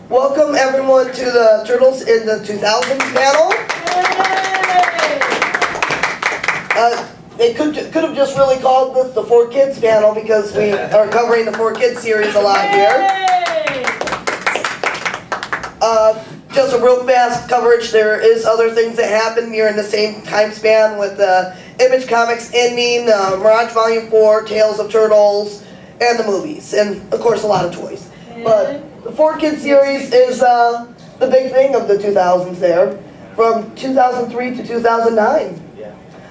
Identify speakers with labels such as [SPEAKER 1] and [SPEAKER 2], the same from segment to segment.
[SPEAKER 1] Welcome everyone to the Turtles in the 2000s panel. They could have just really called this the 4Kids panel because we are covering the 4Kids series a lot here. Just a real fast coverage. There is other things that happen here in the same time span with Image Comics ending, Mirage Volume 4, Tales of Turtles, and the movies, and of course a lot of toys. But the 4Kids series is the big thing of the 2000s there, from 2003 to 2009.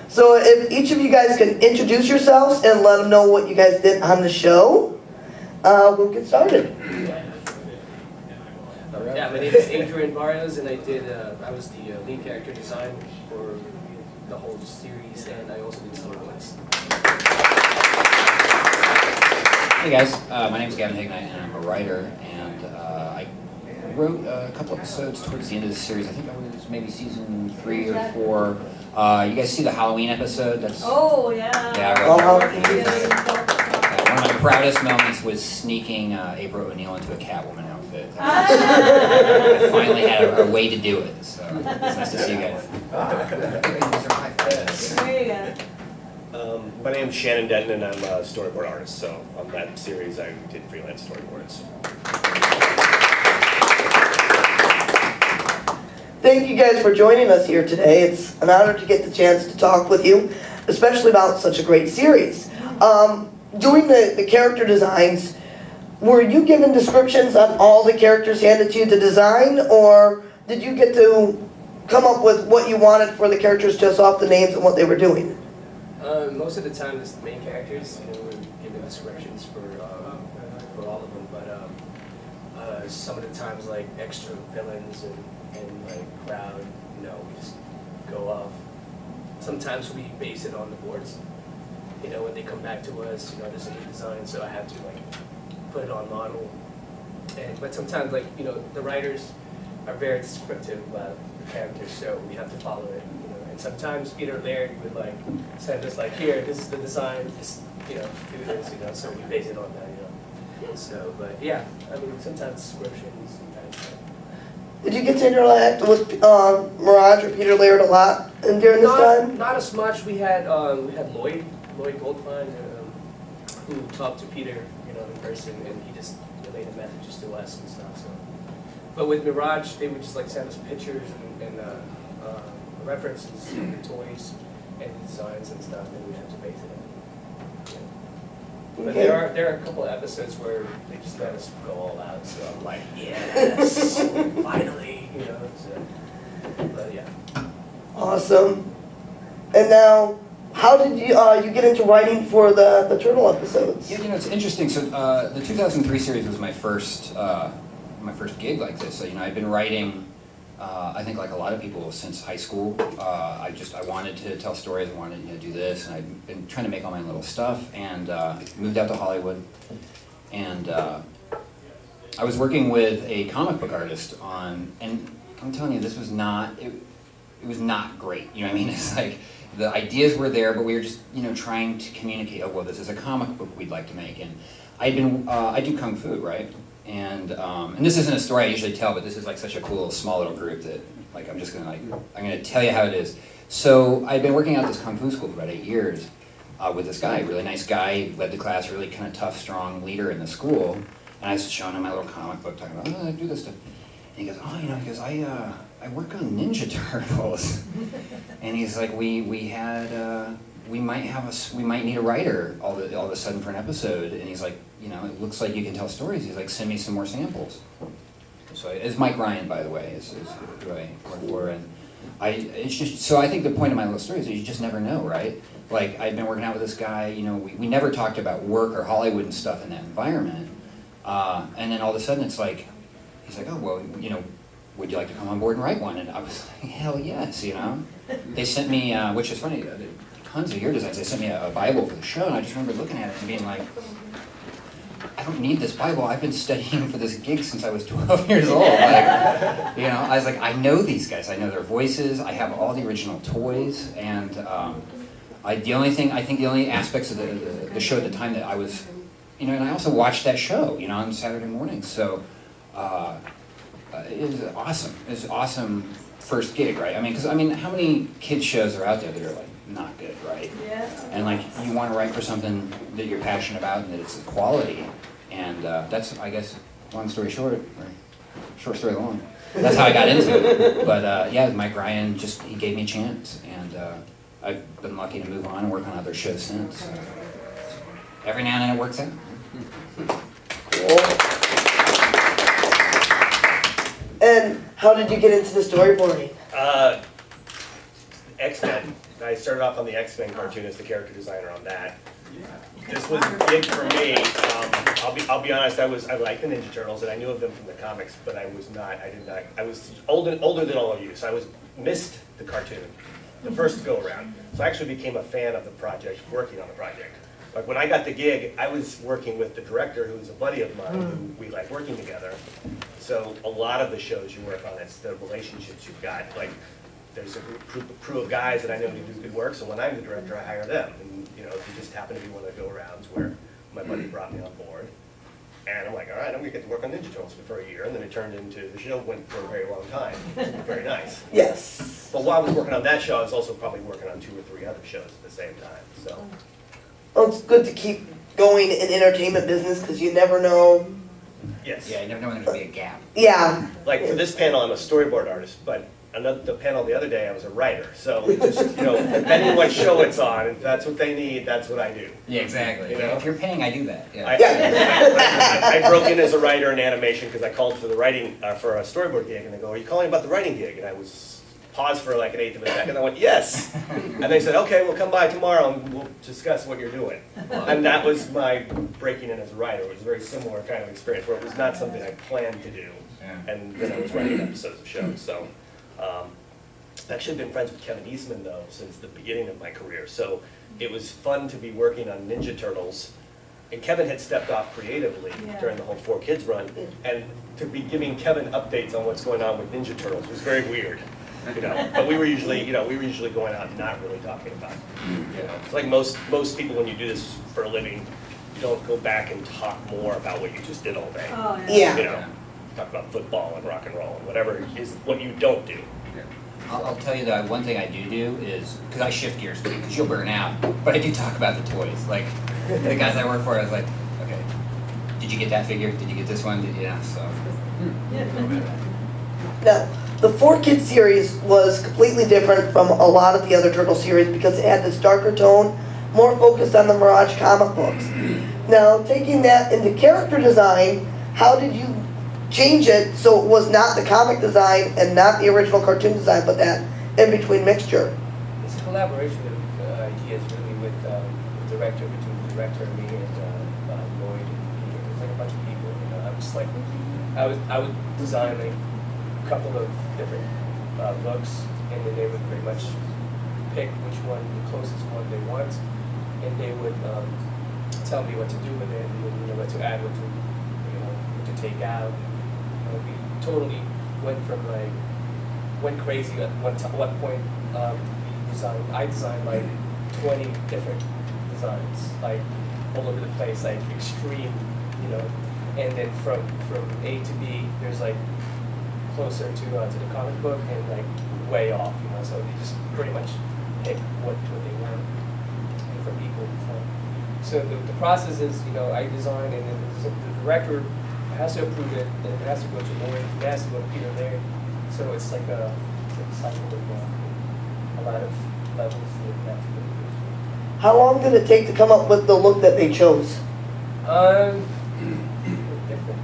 [SPEAKER 1] So if each of you guys can introduce yourselves and let them know what you guys did on the show, we'll get started.
[SPEAKER 2] Yeah, my name is Adrian Barrios, and I was the lead character design for the whole series, and I also did storyboards.
[SPEAKER 3] Hey guys, my name is Gavin Hignite, and I'm a writer, and I wrote a couple episodes towards the end of the series. I think I was maybe season 3 or 4. You guys see the Halloween episode? That's yeah. I wrote one of my proudest moments was sneaking April O'Neil into a Catwoman outfit. I finally had a way to do it, so it's nice to see you guys.
[SPEAKER 4] There you go.
[SPEAKER 5] My name's Shannon Denton, and I'm a storyboard artist. So on that series, I did freelance storyboards.
[SPEAKER 1] Thank you guys for joining us here today. It's an honor to get the chance to talk with you, especially about such a great series. Doing the character designs, were you given descriptions on all the characters handed to you to design, or did you get to come up with what you wanted for the characters just off the names and what they were doing?
[SPEAKER 2] Most of the time, it's the main characters. We're given descriptions for all of them, but some of the times, like extra villains and like crowd, we just go off. Sometimes we base it on the boards. When they come back to us, there's a new design, so I have to put it on model. But sometimes, the writers are very descriptive about the characters, so we have to follow it. And sometimes Peter Laird would send us here, this is the design, just do this, so we base it on that, So, but yeah, sometimes descriptions, sometimes.
[SPEAKER 1] Did you get to interact with Mirage or Peter Laird a lot during this time?
[SPEAKER 2] Not as much. We had Lloyd Goldfine, who talked to Peter, in person, and he just relayed the messages to us and stuff. So, but with Mirage, they would just send us pictures and references, and toys, and designs and stuff, and we had to base it on. But there are a couple of episodes where they just let us go all out, so I'm like, yes, finally, So, but yeah.
[SPEAKER 1] Awesome. And now, how did you get into writing for the Turtle episodes?
[SPEAKER 3] Yeah, it's interesting. So the 2003 series was my first gig like this. So I've been writing. I think like a lot of people since high school. I wanted to tell stories. I wanted to do this, and I've been trying to make all my little stuff. And moved out to Hollywood, and I was working with a comic book artist on. And I'm telling you, this was not. It was not great. You know what I mean? It's like the ideas were there, but we were just trying to communicate. Oh well, this is a comic book we'd like to make, and I do kung fu, right? And this isn't a story I usually tell, but this is such a cool small little group that I'm just gonna I'm gonna tell you how it is. So I've been working out this kung fu school for about 8 years with this guy, really nice guy, led the class, really kind of tough, strong leader in the school. And I was showing him my little comic book, talking about I do this stuff. And he goes, I work on Ninja Turtles. And he's like, we might need a writer all of a sudden for an episode. And he's like, it looks like you can tell stories. He's like, send me some more samples. So it's Mike Ryan, by the way, is who I work for. And it's just, so I think the point of my little story is that you just never know, right? I've been working out with this guy, we never talked about work or Hollywood and stuff in that environment. And then all of a sudden it's like, he's like, oh, well, would you like to come on board and write one? And I was like, hell yes, They sent me, which is funny, tons of your designs. They sent me a Bible for the show, and I just remember looking at it and being like, I don't need this Bible. I've been studying for this gig since I was 12 years old. I was like, I know these guys. I know their voices. I have all the original toys, and the only aspects of the show at the time that I was, and I also watched that show, on Saturday mornings. So is awesome. It's awesome first gig, right? I mean, because how many kids shows are out there that are like not good, right?
[SPEAKER 4] Yeah.
[SPEAKER 3] And like you want to write for something that you're passionate about and that it's quality, and that's, I guess, long story short, or short story long. That's how I got into it. But yeah, Mike Ryan he gave me a chance, and I've been lucky to move on and work on other shows since. Every now and then it works out.
[SPEAKER 1] Cool. And how did you get into the storyboarding?
[SPEAKER 5] X-Men. I started off on the X-Men cartoon as the character designer on that. This was a gig for me. I'll be honest. I liked the Ninja Turtles and I knew of them from the comics, but I was older than all of you, so I missed the cartoon, the first go around. So I actually became a fan of the project, working on the project. Like when I got the gig, I was working with the director, who's a buddy of mine, who we like working together. So a lot of the shows you work on, it's the relationships you've got. Like there's a crew of guys that I know who do good work, so when I'm the director, I hire them. And you know, it just happened to be one of the go-arounds where my buddy brought me on board. And I'm like, all right, I'm gonna get to work on Ninja Turtles for a year, and then it turned into, the show went for a very long time. It was very nice.
[SPEAKER 1] Yes.
[SPEAKER 5] But while I was working on that show, I was also probably working on 2 or 3 other shows at the same time, so.
[SPEAKER 1] Well, it's good to keep going in entertainment business because you never know.
[SPEAKER 5] Yes.
[SPEAKER 3] Yeah, you never know when there's gonna be a gap.
[SPEAKER 1] Yeah.
[SPEAKER 5] Like for this panel, I'm a storyboard artist, but the panel the other day, I was a writer. So it just, you know, depending on what show it's on, if that's what they need, that's what I do.
[SPEAKER 3] Yeah, exactly.
[SPEAKER 5] You know?
[SPEAKER 3] If you're paying, I do that. Yeah.
[SPEAKER 5] I broke in as a writer in animation because I called for the writing, for a storyboard gig, and they go, are you calling about the writing gig? And I was paused for like an eighth of a second, I went, yes! And they said, okay, we'll come by tomorrow and we'll discuss what you're doing. And that was my breaking in as a writer. It was a very similar kind of experience where it was not something I planned to do.
[SPEAKER 3] Yeah.
[SPEAKER 5] And then I was writing episodes of shows. So I've actually been friends with Kevin Eastman though since the beginning of my career. So it was fun to be working on Ninja Turtles. And Kevin had stepped off creatively during the whole 4Kids run. And to be giving Kevin updates on what's going on with Ninja Turtles was very weird. You know, but we were usually going out and not really talking about it. You know, it's like most people when you do this for a living, you don't go back and talk more about what you just did all day.
[SPEAKER 4] Oh,
[SPEAKER 1] Yeah.
[SPEAKER 5] You know, talk about football and rock and roll and whatever is what you don't do.
[SPEAKER 3] I'll tell you that one thing I do is, because I shift gears, because you'll burn out, but I do talk about the toys. Like, the guys I work for, I was like, okay, did you get that figure? Did you get this one? Yeah, so.
[SPEAKER 1] Now, the 4Kids series was completely different from a lot of the other Turtle series because it had this darker tone, more focused on the Mirage comic books. Now, taking that into character design, how did you change it so it was not the comic design and not the original cartoon design, but that in-between mixture?
[SPEAKER 2] It's a collaboration of ideas really with the director, between the director and me and Lloyd and Peter. It's like a bunch of people. You know, I was like, I would design like a couple of different looks, and then they would pretty much pick which one, the closest one they want, and they would tell me what to do with it, and you know, what to add, what to take out. We totally went crazy at what point. I designed like 20 different designs, like all over the place, like extreme, you know. And then from A to B, there's like closer to the comic book and like way off, you know. So they just pretty much pick what they want for people. So the process is, you know, I design and then the director has to approve it, and it has to go to Lloyd, it has to go to Peter there. So it's like a cycle of a lot of levels that have to go through.
[SPEAKER 1] How long did it take to come up with the look that they chose?
[SPEAKER 2] Different.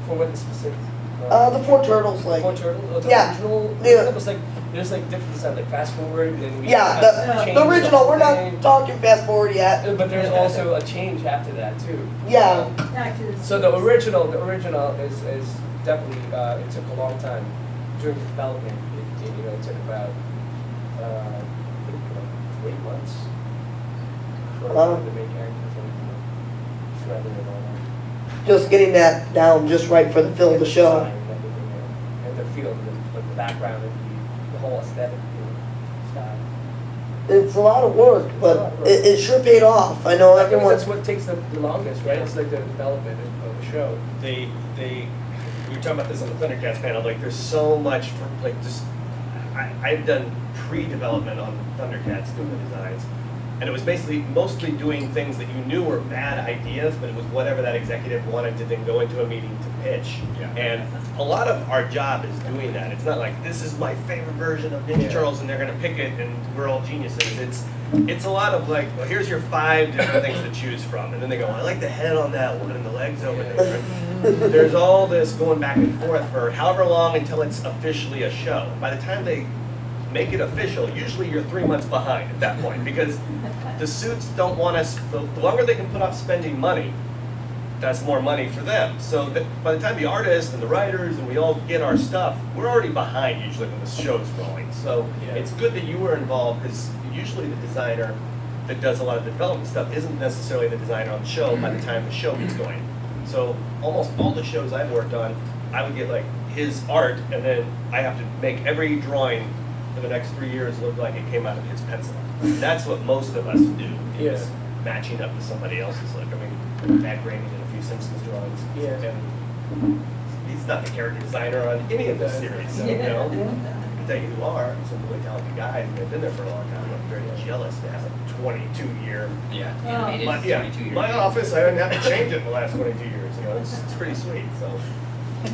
[SPEAKER 2] For what specific?
[SPEAKER 1] The 4 Turtles, like.
[SPEAKER 2] 4 Turtles? Oh, the
[SPEAKER 1] Yeah.
[SPEAKER 2] original?
[SPEAKER 1] Yeah.
[SPEAKER 2] It was like, there's like different design, like fast forward, and we
[SPEAKER 1] Yeah,
[SPEAKER 2] change
[SPEAKER 1] the original, we're not
[SPEAKER 2] something.
[SPEAKER 1] talking fast forward yet.
[SPEAKER 2] But there's also a change after that too.
[SPEAKER 1] Yeah.
[SPEAKER 2] So the original is definitely it took a long time during the development. It took about 8 months for the main characters and shredder and all that.
[SPEAKER 1] Just getting that down just right for the film of the show.
[SPEAKER 2] Design and everything, and the feel, the background, and the whole aesthetic style.
[SPEAKER 1] It's a lot of work, but it sure paid off. I know
[SPEAKER 2] I think
[SPEAKER 1] everyone.
[SPEAKER 2] that's what takes the longest, right? It's like the development of the show.
[SPEAKER 5] show, we were talking about this on the Thundercats panel, like there's so much for, like just, I've done pre-development on Thundercats doing the designs. And it was basically mostly doing things that you knew were bad ideas, but it was whatever that executive wanted to then go into a meeting to pitch.
[SPEAKER 3] Yeah.
[SPEAKER 5] And a lot of our job is doing that. It's not like, this is my favorite version of Ninja Turtles and they're gonna pick it and we're all geniuses. It's a lot of like, well, here's your 5 different things to choose from. And then they go, I like the head on that one and the legs over there. There's all this going back and forth for however long until it's officially a show. By the time they make it official, usually you're 3 months behind at that point because the suits don't want us, the longer they can put off spending money, that's more money for them. So that by the time the artists and the writers and we all get our stuff, we're already behind usually when the show's rolling. So it's good that you were involved because usually the designer that does a lot of the development stuff isn't necessarily the designer on the show by the time the show gets going. So almost all the shows I've worked on, I would get like his art and then I have to make every drawing for the next 3 years look like it came out of his pencil. That's what most of us do, is matching up to somebody else's look. I mean, Matt Groening did a few Simpsons drawings. And he's not the character designer on any of the series, so, you know. I can tell you who are, some really talented guys, and they've been there for a long time. I'm very jealous to have a 22-year.
[SPEAKER 3] Yeah, animated,
[SPEAKER 5] My,
[SPEAKER 3] 22 years.
[SPEAKER 5] my office, I didn't have to change it in the last 22 years, you know, it's pretty sweet, so.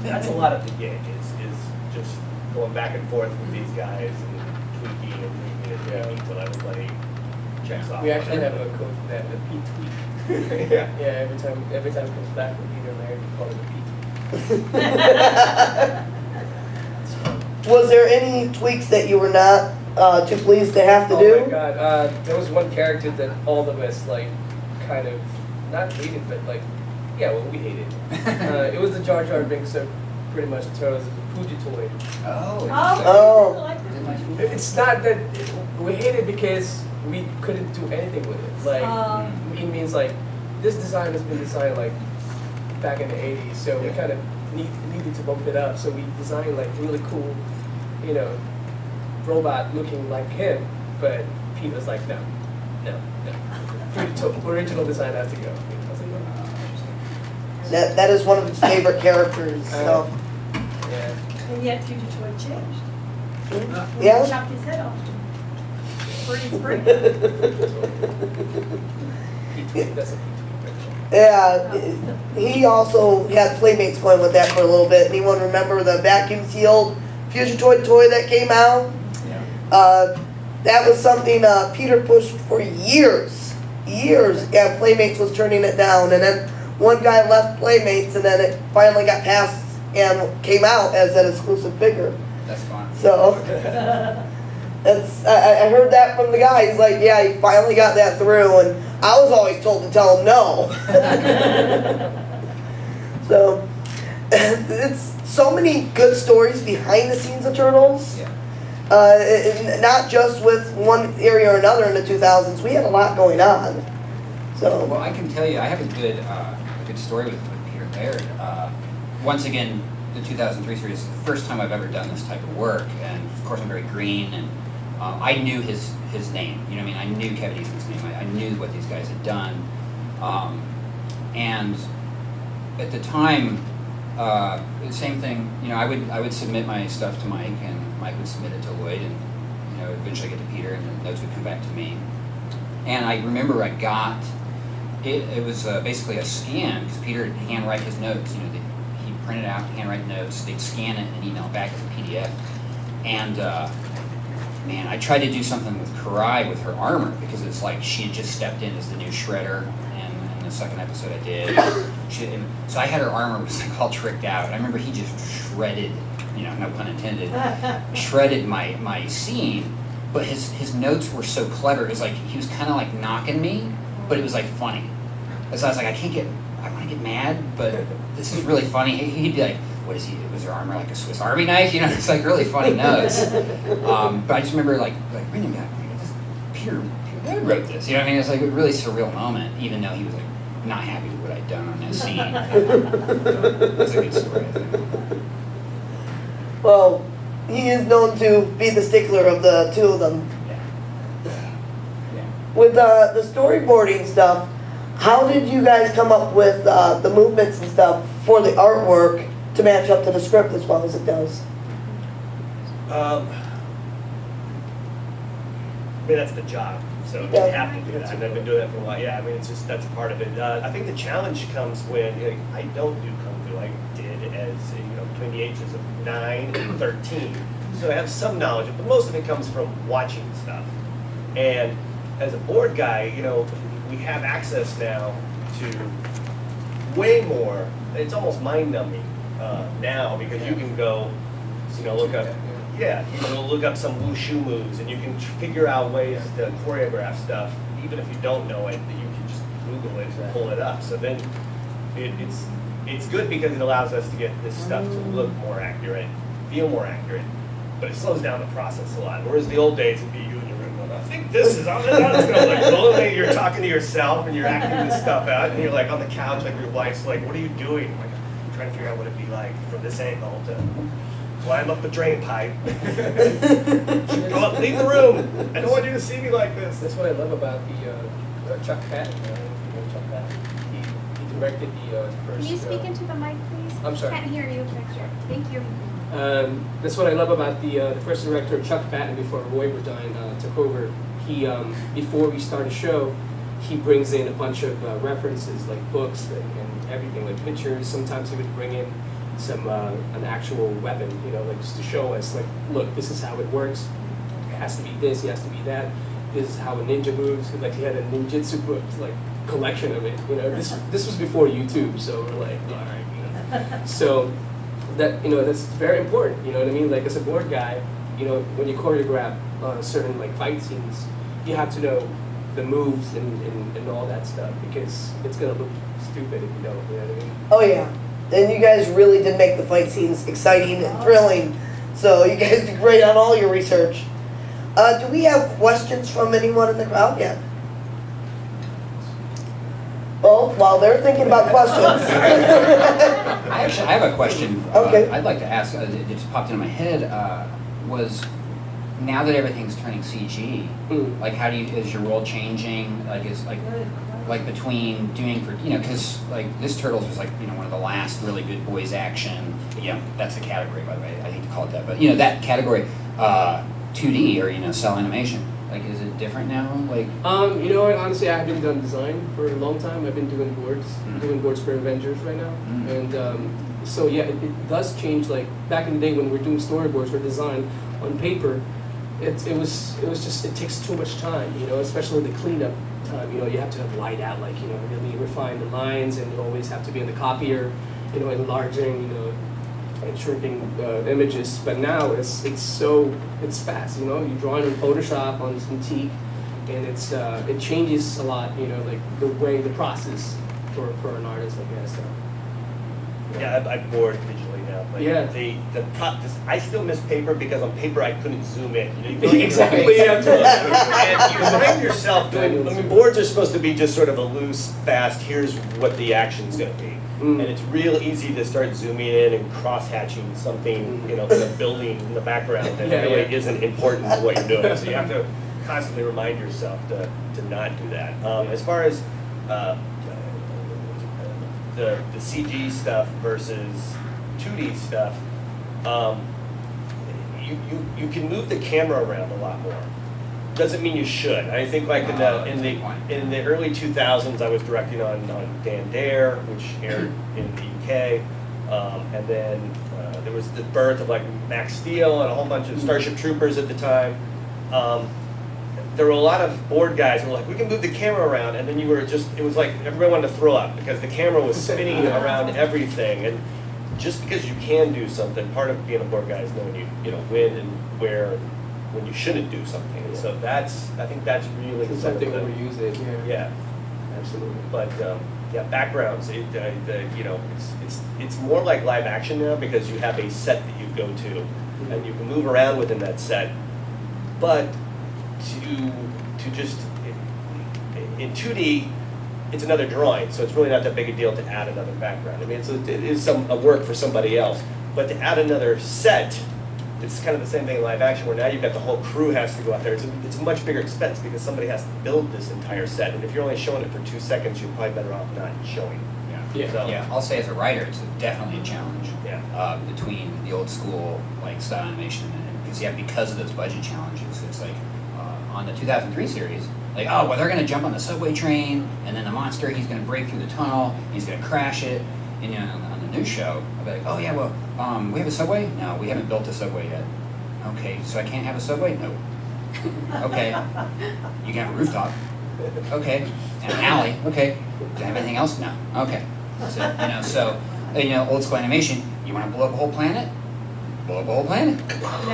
[SPEAKER 5] That's a lot of the gig, is just going back and forth with these guys and tweaking and until everybody checks off.
[SPEAKER 2] We actually have a code for that, the Pete tweak.
[SPEAKER 5] Yeah.
[SPEAKER 2] Yeah, every time it comes back from Peter and Larry, we call it a Pete.
[SPEAKER 1] Was there any tweaks that you were not too pleased to have to do?
[SPEAKER 2] Oh my god, there was one character that all of us like kind of not hated, but like we hated. It was the Jar Jar Binks of pretty much the Turtles, the Fujitoid.
[SPEAKER 3] Oh,
[SPEAKER 1] Oh.
[SPEAKER 4] I like that.
[SPEAKER 2] It's not that we hate it because we couldn't do anything with it. Like it means like this design has been designed like back in the 80s, so we kind of needed to bump it up. So we designed like really cool, you know, robot looking like him. But Pete was like, no. Original design has to go. I was like, no.
[SPEAKER 1] That is one of his favorite characters. So.
[SPEAKER 2] Yeah.
[SPEAKER 4] And yet Future Toy changed.
[SPEAKER 1] Yeah.
[SPEAKER 4] Chopped his head off. Free.
[SPEAKER 2] That's a
[SPEAKER 1] Yeah, he also had Playmates going with that for a little bit. Anyone remember the vacuum sealed Fusion toy that came out?
[SPEAKER 3] Yeah.
[SPEAKER 1] That was something Peter pushed for years. Yeah, Playmates was turning it down, and then one guy left Playmates, and then it finally got passed and came out as an exclusive figure.
[SPEAKER 3] That's fun.
[SPEAKER 1] So, I heard that from the guy. He's like, yeah, he finally got that through, and I was always told to tell him no. So, it's so many good stories behind the scenes of Turtles.
[SPEAKER 3] Yeah.
[SPEAKER 1] Not just with one area or another in the 2000s. We had a lot going on. So.
[SPEAKER 3] Well, I can tell you, I have a good story with Peter Laird. Once again, the 2003 series is the first time I've ever done this type of work, and of course I'm very green, and I knew his name. You know what I mean? I knew Kevin Eastman's name. I knew what these guys had done, and at the time, the same thing. You know, I would submit my stuff to Mike, and Mike would submit it to Lloyd, and you know, eventually get to Peter, and the notes would come back to me. And I remember I got it. It was basically a scan because Peter would handwrite his notes. You know, he printed out, handwrite notes. They'd scan it and email it back as a PDF. And man, I tried to do something with Karai with her armor because it's like she had just stepped in as the new Shredder in the second episode I did. So I had her armor was like all tricked out. I remember he just shredded, you know, no pun intended, shredded my scene. But his notes were so clever. It was like he was kind of like knocking me, but it was like funny. So I was like, I want to get mad, but this is really funny. He'd be like, what is he? Was her armor like a Swiss Army knife? You know, it's like really funny notes. But I just remember like reading back, Peter Laird wrote this. You know what I mean? It's like a really surreal moment, even though he was like not happy with what I'd done on that scene. That's a good story, I think.
[SPEAKER 1] Well, he is known to be the stickler of the two of them.
[SPEAKER 3] Yeah.
[SPEAKER 1] With the storyboarding stuff, how did you guys come up with the movements and stuff for the artwork to match up to the script as well as it does?
[SPEAKER 5] I mean, that's the job, so you
[SPEAKER 1] Yeah.
[SPEAKER 5] have to do that, and I've been doing that for a while, yeah, I mean, it's just, that's part of it. I think the challenge comes when, I don't do Kung Fu, I did as, between the ages of 9 and 13, so I have some knowledge, but most of it comes from watching stuff. And as a board guy, we have access now to way more, it's almost mind-numbing now, because you can go, look up, yeah, you can look up some wushu moves, and you can figure out ways to choreograph stuff, even if you don't know it, that you can just Google it and pull it up. So then it's good because it allows us to get this stuff to look more accurate, feel more accurate, but it slows down the process a lot. Whereas the old days it'd be you in your room going, I think this is how it's gonna look. Well, then you're talking to yourself and you're acting this stuff out, and you're like on the couch, like your wife's like, what are you doing? I'm like, I'm trying to figure out what it'd be like from this angle to climb up the drain pipe. Go up, leave the room. I don't want you to see me like this.
[SPEAKER 2] That's what I love about the Chuck Patton. Chuck Patton. He directed the first.
[SPEAKER 6] Can you speak into the mic, please?
[SPEAKER 2] I'm sorry.
[SPEAKER 6] Can't hear you back here. Thank you.
[SPEAKER 2] That's what I love about the first director, Chuck Patton, before Roy Burdine took over. He before we start a show, he brings in a bunch of references like books and everything, like pictures. Sometimes he would bring in some an actual weapon, like just to show us, like, look, this is how it works. It has to be this, it has to be that. This is how a ninja moves. Like he had a ninjutsu book, like collection of it. This was before YouTube, so we're like, all right, So that that's very important. You know what I mean? Like as a board guy, when you choreograph certain like fight scenes, you have to know the moves and all that stuff, because it's gonna look stupid if you don't. You know what I mean?
[SPEAKER 1] Oh yeah. And you guys really did make the fight scenes exciting and thrilling. So you guys did great on all your research. Do we have questions from anyone in the crowd yet? Well, while they're thinking about questions.
[SPEAKER 3] I have a question.
[SPEAKER 1] Okay.
[SPEAKER 3] I'd like to ask. It just popped into my head. Was now that everything's turning CG, like how is your role changing? Like between doing for because like this Turtles was like one of the last really good boys action. That's the category, by the way. I hate to call it that, but that category, 2D or cell animation. Like, is it different now? Like,
[SPEAKER 2] honestly, I haven't done design for a long time. I've been doing boards for Avengers right now, and so yeah, it does change. Like back in the day when we were doing storyboards or design on paper, it takes too much time. Especially the cleanup time. You have to have light out, like really refine the lines, and you always have to be in the copier, enlarging, and shrinking images. But now it's fast. You're drawing on Photoshop on Cintiq, and it changes a lot. Like the process for an artist, I guess.
[SPEAKER 5] Yeah, I'm bored digitally now. Like
[SPEAKER 2] Yeah.
[SPEAKER 5] I still miss paper because on paper I couldn't zoom in.
[SPEAKER 2] Exactly.
[SPEAKER 5] And you find yourself doing. I mean, boards are supposed to be just sort of a loose, fast. Here's what the action's going to be, and it's real easy to start zooming in and cross-hatching something, in a building in the background that really isn't important to what you're doing. So you have to constantly remind yourself to not do that. As far as the CG stuff versus 2D stuff, you can move the camera around a lot more. Doesn't mean you should. I think like in the early 2000s, I was directing on Dan Dare, which aired in the UK, and then there was the birth of like Max Steel and a whole bunch of Starship Troopers at the time. There were a lot of board guys who were like, we can move the camera around, and then it was like everybody wanted to throw up because the camera was spinning around everything. And just because you can do something, part of being a board guy is knowing when and where, when you shouldn't do something. And so I think that's really
[SPEAKER 2] Something
[SPEAKER 5] that
[SPEAKER 2] we use it.
[SPEAKER 5] yeah,
[SPEAKER 2] Absolutely.
[SPEAKER 5] but backgrounds. It's more like live action now because you have a set that you go to, and you can move around within that set. But to just in 2D, it's another drawing, so it's really not that big a deal to add another background. I mean, it is a work for somebody else, but to add another set, it's kind of the same thing in live action, where now you've got the whole crew has to go out there. It's a much bigger expense because somebody has to build this entire set, and if you're only showing it for 2 seconds, you're probably better off not showing.
[SPEAKER 3] Yeah.
[SPEAKER 2] Yeah.
[SPEAKER 5] So,
[SPEAKER 3] Yeah, I'll say as a writer, it's definitely a challenge.
[SPEAKER 5] Yeah.
[SPEAKER 3] Between the old school like style animation and because of those budget challenges, it's like on the 2003 series, like well they're gonna jump on the subway train and then the monster he's gonna break through the tunnel, he's gonna crash it, and on the new show I'll be like, oh yeah, well we have a subway? No, we haven't built a subway yet. Okay, so I can't have a subway? No. Okay, you can have a rooftop. Okay, and an alley. Okay, do I have anything else? No. Okay, so so old school animation. You want to blow up a whole planet? Blow up a whole planet.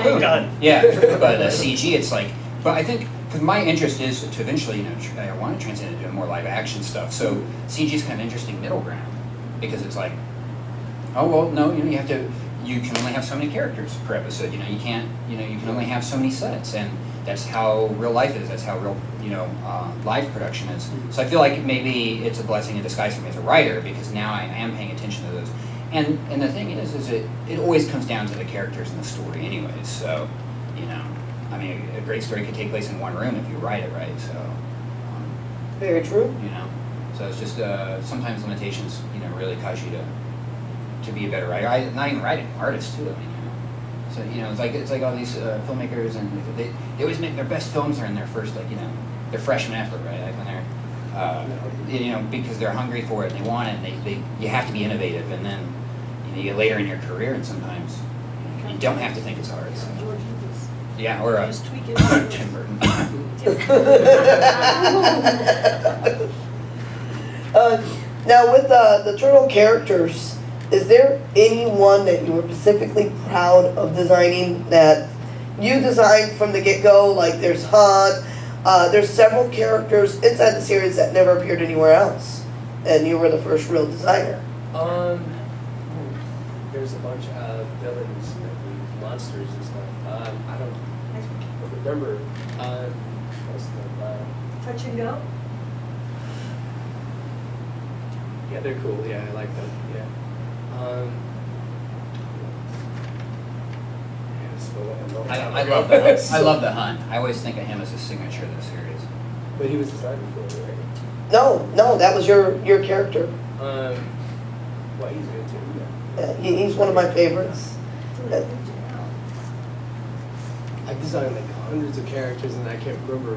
[SPEAKER 3] Boom.
[SPEAKER 5] Done.
[SPEAKER 3] Yeah, but CG, it's like. But I think because my interest is to eventually, I want to transcend into more live action stuff. So CG is kind of an interesting middle ground because it's like, oh well, no, you have to. You can only have so many characters per episode. You can't. You can only have so many sets, and that's how real life is. That's how real, live production is. So I feel like maybe it's a blessing in disguise for me as a writer because now I am paying attention to those. And the thing is it always comes down to the characters in the story, anyways. So, I mean, a great story could take place in one room if you write it right. So,
[SPEAKER 1] Very true.
[SPEAKER 3] so it's just sometimes limitations, really cause you to be a better writer. Not even writing, artist too. I mean, so it's like all these filmmakers, and they always make their best films are in their first their freshman effort, right? Like when they're because they're hungry for it and they want it, and you have to be innovative, and then you get later in your career, and sometimes you don't have to think as hard. So.
[SPEAKER 4] George Lucas.
[SPEAKER 3] Yeah, or
[SPEAKER 4] Just tweak it.
[SPEAKER 3] Tim Burton.
[SPEAKER 1] Now with the turtle characters, is there anyone that you were specifically proud of designing that you designed from the get-go? Like there's Han, there's several characters inside the series that never appeared anywhere else, and you were the first real designer.
[SPEAKER 2] There's a bunch of villains, monsters and stuff. I don't remember. Most of them.
[SPEAKER 4] Touch and go.
[SPEAKER 2] Yeah, they're cool. Yeah, I like them. Yeah.
[SPEAKER 3] I love the Hun. I love the Hun. I always think of him as a signature of the series.
[SPEAKER 2] But he was designed before, right?
[SPEAKER 1] No, that was your character.
[SPEAKER 2] Well, he's good too. Yeah.
[SPEAKER 1] He's one of my favorites.
[SPEAKER 2] I designed like hundreds of characters, and I can't remember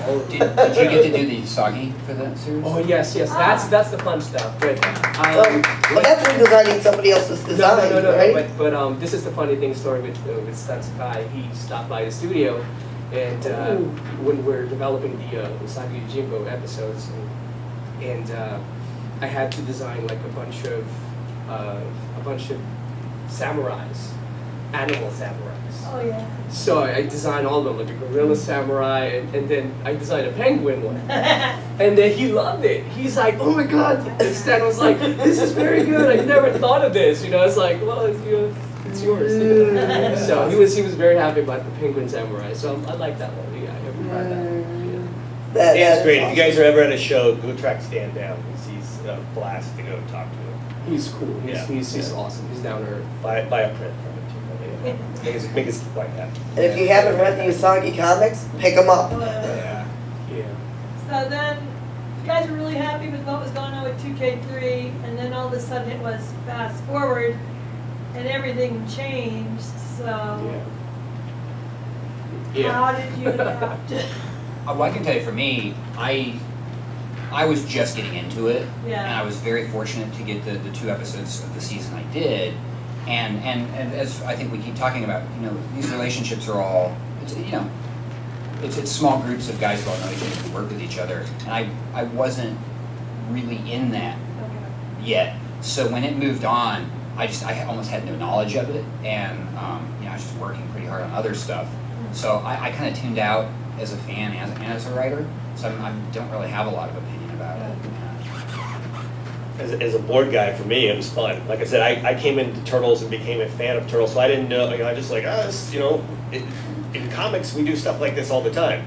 [SPEAKER 2] all of
[SPEAKER 3] Did
[SPEAKER 2] them.
[SPEAKER 3] you get to do the Usagi for that series?
[SPEAKER 2] Oh yes, that's the fun stuff. But
[SPEAKER 1] Well, that's redesigning somebody else's design,
[SPEAKER 2] no.
[SPEAKER 1] right?
[SPEAKER 2] But this is the funny thing story with Stan Sakai. He stopped by the studio, and when we're developing the Usagi Yojimbo episodes, and I had to design like a bunch of samurais, animal samurais.
[SPEAKER 4] Oh, yeah.
[SPEAKER 2] So I designed all of them, like a gorilla samurai, and then I designed a penguin one. And then he loved it. He's like, oh my god. And Stan was like, this is very good. I never thought of this. It's like, well, it's yours. So he was very happy about the penguin samurai. So I like that one. Yeah, I never tried that one.
[SPEAKER 1] That
[SPEAKER 5] Stan's
[SPEAKER 1] is
[SPEAKER 5] great. If
[SPEAKER 1] awesome.
[SPEAKER 5] you guys are ever at a show, go track Stan down. He's a blast to go talk to him.
[SPEAKER 2] He's cool.
[SPEAKER 5] Yeah.
[SPEAKER 2] He's awesome. He's down to earth.
[SPEAKER 5] Buy a print from him too. Make us quite happy.
[SPEAKER 1] And if you haven't read the Usagi comics, pick them up.
[SPEAKER 5] Yeah.
[SPEAKER 2] Yeah.
[SPEAKER 4] So then, you guys were really happy with what was going on with 2K3, and then all of a sudden it was fast forward, and everything changed. So how did you adapt?
[SPEAKER 3] Well, I can tell you for me, I was just getting into it,
[SPEAKER 4] Yeah.
[SPEAKER 3] and I was very fortunate to get the 2 episodes of the season I did. And as I think we keep talking about, these relationships are all, it's small groups of guys who all know each other, who work with each other, and I wasn't really in that yet. So when it moved on, I almost had no knowledge of it, and I was just working pretty hard on other stuff. So I kind of tuned out as a fan and as a writer, so I don't really have a lot of opinion about it.
[SPEAKER 5] As a board guy, for me, it was fun. Like I said, I came into Turtles and became a fan of Turtles, so I didn't know, I just like, in comics, we do stuff like this all the time.